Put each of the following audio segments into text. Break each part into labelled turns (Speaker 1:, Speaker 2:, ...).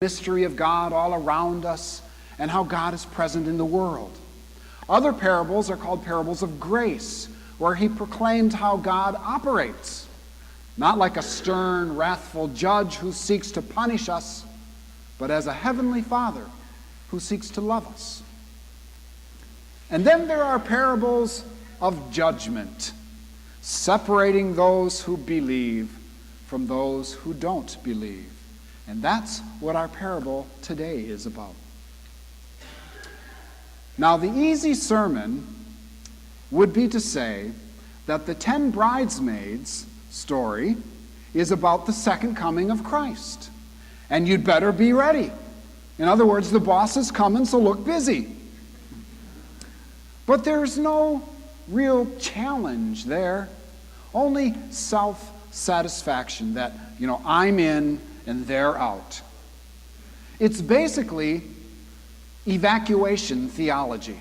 Speaker 1: mystery of God all around us and how God is present in the world. Other parables are called parables of grace, where he proclaims how God operates, not like a stern, wrathful judge who seeks to punish us, but as a heavenly Father who seeks to love us. And then there are parables of judgment, separating those who believe from those who don't believe. And that's what our parable today is about. Now, the easy sermon would be to say that the 10 bridesmaids story is about the second coming of Christ. And you'd better be ready. In other words, the boss is coming, so look busy. But there's no real challenge there. Only self-satisfaction that, I'm in and they're out. It's basically evacuation theology.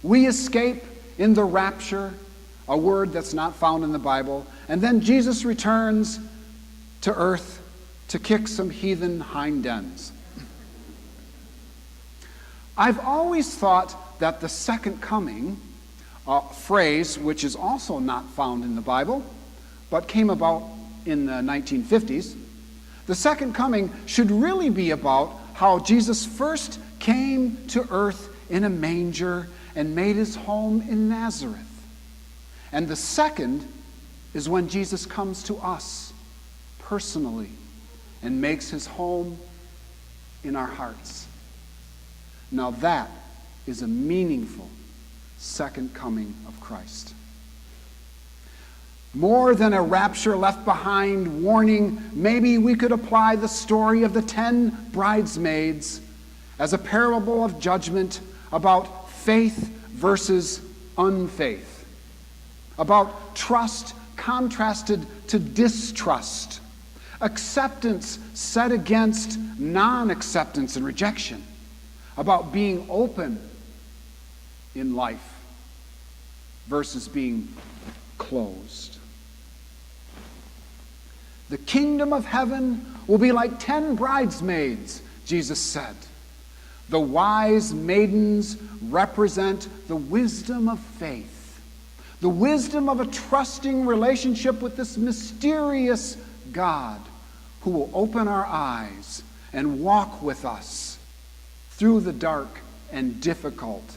Speaker 1: We escape in the rapture, a word that's not found in the Bible, and then Jesus returns to earth to kick some heathen hind ends. I've always thought that the second coming, a phrase which is also not found in the Bible, but came about in the 1950s, the second coming should really be about how Jesus first came to earth in a manger and made his home in Nazareth. And the second is when Jesus comes to us personally and makes his home in our hearts. Now that is a meaningful second coming of Christ. More than a rapture left behind warning, maybe we could apply the story of the 10 bridesmaids as a parable of judgment about faith versus unfaith, about trust contrasted to distrust, acceptance set against non-acceptance and rejection, about being open in life versus being closed. The kingdom of heaven will be like 10 bridesmaids, Jesus said. The wise maidens represent the wisdom of faith, the wisdom of a trusting relationship with this mysterious God who will open our eyes and walk with us through the dark and difficult,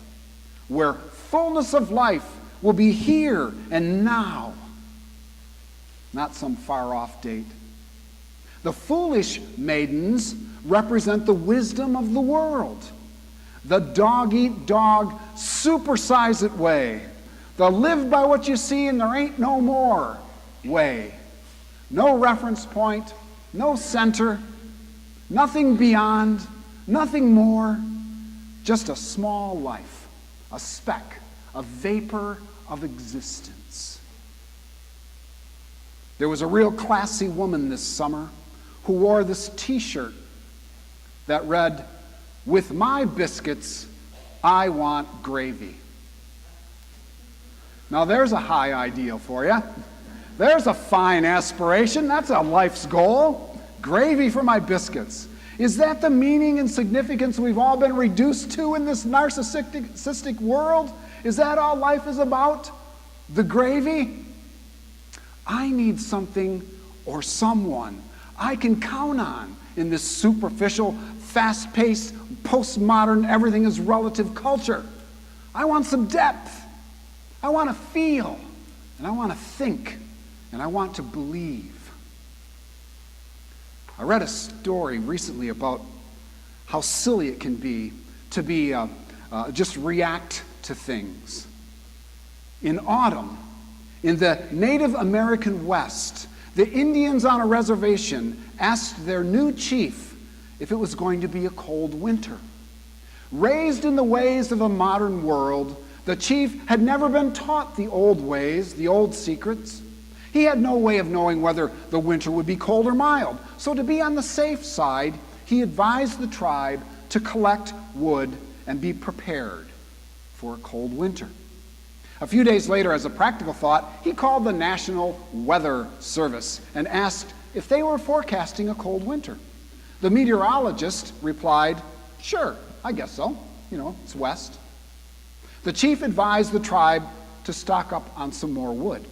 Speaker 1: where fullness of life will be here and now, not some far-off date. The foolish maidens represent the wisdom of the world, the dog-eat-dog, supersize-it way, the live by what you see and there ain't no more way. No reference point, no center, nothing beyond, nothing more, just a small life, a speck, a vapor of existence. There was a real classy woman this summer who wore this t-shirt that read, "With my biscuits, I want gravy." Now there's a high ideal for you. There's a fine aspiration. That's a life's goal. Gravy for my biscuits. Is that the meaning and significance we've all been reduced to in this narcissistic world? Is that all life is about? The gravy? I need something or someone I can count on in this superficial, fast-paced, postmodern, everything is relative culture. I want some depth. I want to feel, and I want to think, and I want to believe. I read a story recently about how silly it can be to just react to things. In autumn, in the Native American West, the Indians on a reservation asked their new chief if it was going to be a cold winter. Raised in the ways of a modern world, the chief had never been taught the old ways, the old secrets. He had no way of knowing whether the winter would be cold or mild. So to be on the safe side, he advised the tribe to collect wood and be prepared for a cold winter. A few days later, as a practical thought, he called the National Weather Service and asked if they were forecasting a cold winter. The meteorologist replied, "Sure, I guess so. It's west." The chief advised the tribe to stock up on some more wood.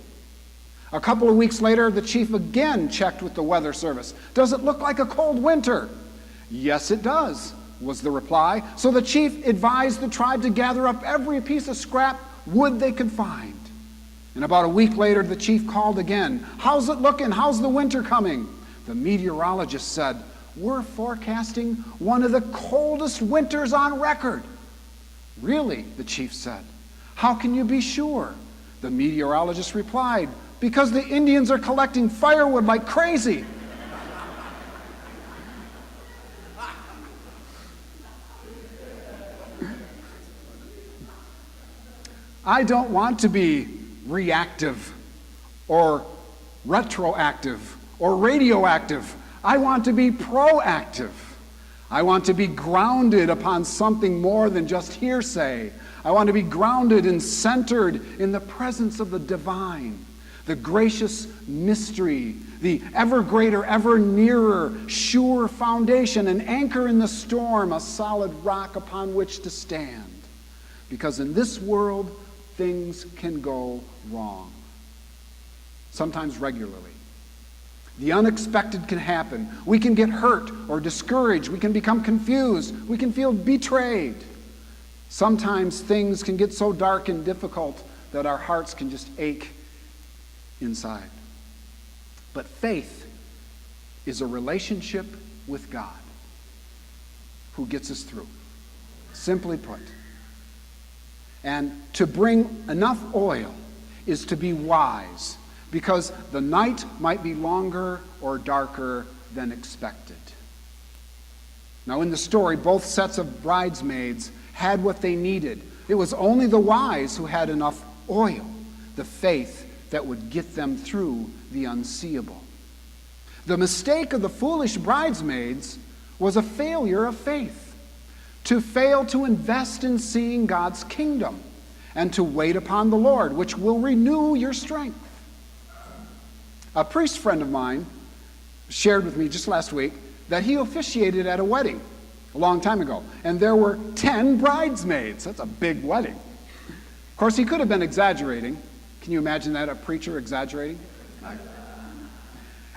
Speaker 1: A couple of weeks later, the chief again checked with the weather service. "Does it look like a cold winter?" "Yes, it does," was the reply. So the chief advised the tribe to gather up every piece of scrap wood they could find. And about a week later, the chief called again. "How's it looking? How's the winter coming?" The meteorologist said, "We're forecasting one of the coldest winters on record." "Really?" the chief said. "How can you be sure?" The meteorologist replied, "Because the Indians are collecting firewood like crazy." I don't want to be reactive or retroactive or radioactive. I want to be proactive. I want to be grounded upon something more than just hearsay. I want to be grounded and centered in the presence of the divine, the gracious mystery, the ever greater, ever nearer, sure foundation, an anchor in the storm, a solid rock upon which to stand. Because in this world, things can go wrong, sometimes regularly. The unexpected can happen. We can get hurt or discouraged. We can become confused. We can feel betrayed. Sometimes things can get so dark and difficult that our hearts can just ache inside. But faith is a relationship with God who gets us through, simply put. And to bring enough oil is to be wise, because the night might be longer or darker than expected. Now, in the story, both sets of bridesmaids had what they needed. It was only the wise who had enough oil, the faith that would get them through the unseeable. The mistake of the foolish bridesmaids was a failure of faith. To fail to invest in seeing God's kingdom and to wait upon the Lord, which will renew your strength. A priest friend of mine shared with me just last week that he officiated at a wedding a long time ago, and there were 10 bridesmaids. That's a big wedding. Of course, he could have been exaggerating. Can you imagine that, a preacher exaggerating?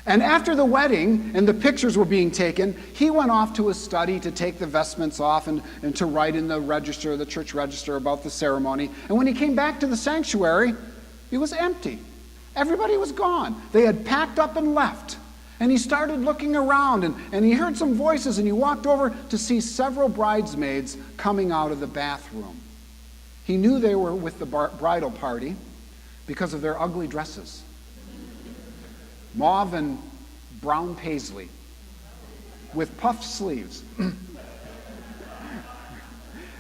Speaker 1: And after the wedding and the pictures were being taken, he went off to his study to take the vestments off and to write in the register, the church register, about the ceremony. And when he came back to the sanctuary, it was empty. Everybody was gone. They had packed up and left. And he started looking around, and he heard some voices, and he walked over to see several bridesmaids coming out of the bathroom. He knew they were with the bridal party because of their ugly dresses. Mauve and brown paisley with puffed sleeves.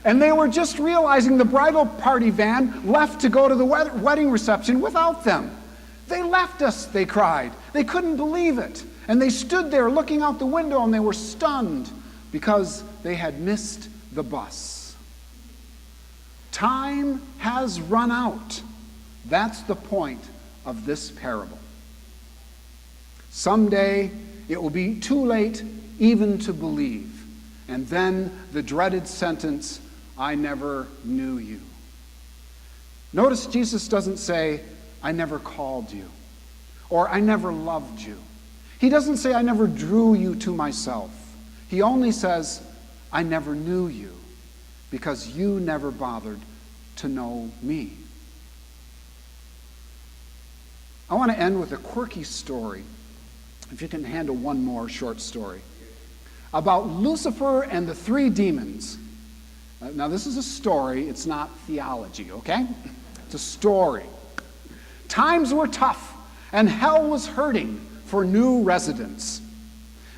Speaker 1: And they were just realizing the bridal party van left to go to the wedding reception without them. "They left us," they cried. They couldn't believe it. And they stood there looking out the window, and they were stunned because they had missed the bus. Time has run out. That's the point of this parable. Someday it will be too late even to believe. And then the dreaded sentence, "I never knew you." Notice Jesus doesn't say, "I never called you," or "I never loved you." He doesn't say, "I never drew you to myself." He only says, "I never knew you," because you never bothered to know me. I want to end with a quirky story, if you can handle one more short story, about Lucifer and the 3 demons. Now, this is a story, it's not theology, okay? It's a story. Times were tough, and hell was hurting for new residents.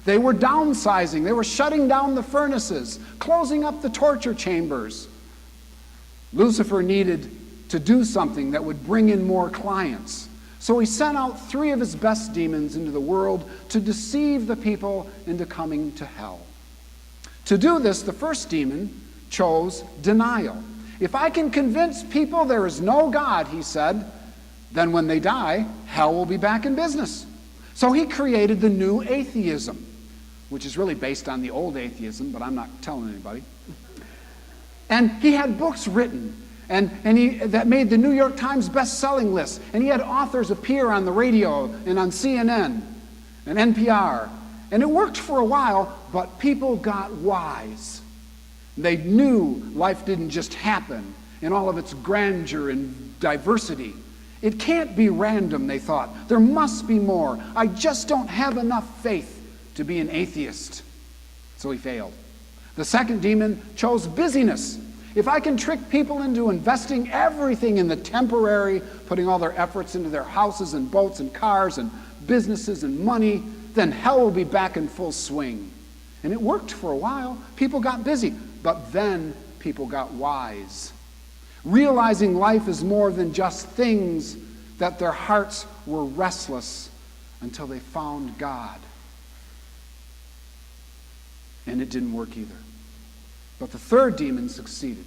Speaker 1: They were downsizing, they were shutting down the furnaces, closing up the torture chambers. Lucifer needed to do something that would bring in more clients. So he sent out 3 of his best demons into the world to deceive the people into coming to hell. To do this, the first demon chose denial. If I can convince people there is no God, he said, then when they die, hell will be back in business. So he created the new atheism. which is really based on the old atheism, but I'm not telling anybody. And he had books written that made the New York Times best-selling list. And he had authors appear on the radio and on CNN and NPR. And it worked for a while, but people got wise. They knew life didn't just happen in all of its grandeur and diversity. It can't be random, they thought. There must be more. I just don't have enough faith to be an atheist. So he failed. The second demon chose busyness. If I can trick people into investing everything in the temporary, putting all their efforts into their houses and boats and cars and businesses and money, then hell will be back in full swing. And it worked for a while. People got busy. But then people got wise. Realizing life is more than just things, that their hearts were restless until they found God. And it didn't work either. But the third demon succeeded.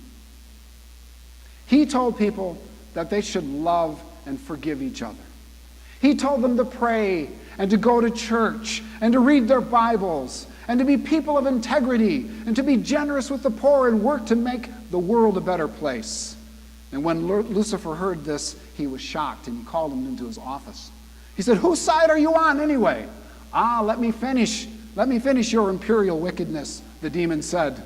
Speaker 1: He told people that they should love and forgive each other. He told them to pray and to go to church and to read their Bibles and to be people of integrity and to be generous with the poor and work to make the world a better place. And when Lucifer heard this, he was shocked and he called him into his office. He said, "Whose side are you on anyway?" Let me finish your imperial wickedness," the demon said.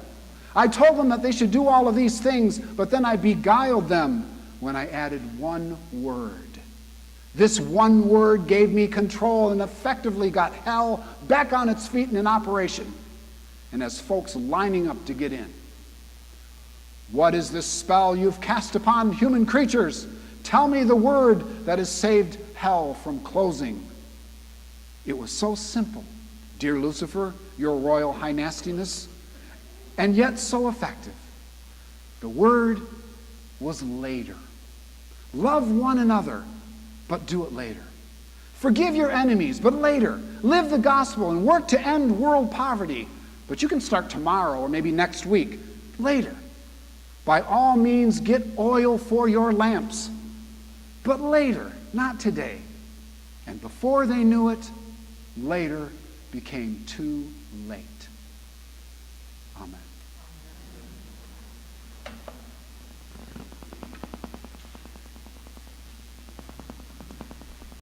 Speaker 1: "I told them that they should do all of these things, but then I beguiled them when I added one word. This one word gave me control and effectively got hell back on its feet and in operation, and has folks lining up to get in. What is this spell you've cast upon human creatures? Tell me the word that has saved hell from closing." It was so simple, dear Lucifer, your royal high nastiness, and yet so effective. The word was later. Love one another, but do it later. Forgive your enemies, but later. Live the gospel and work to end world poverty, but you can start tomorrow or maybe next week. Later. By all means, get oil for your lamps, but later, not today. And before they knew it, later became too late. Amen.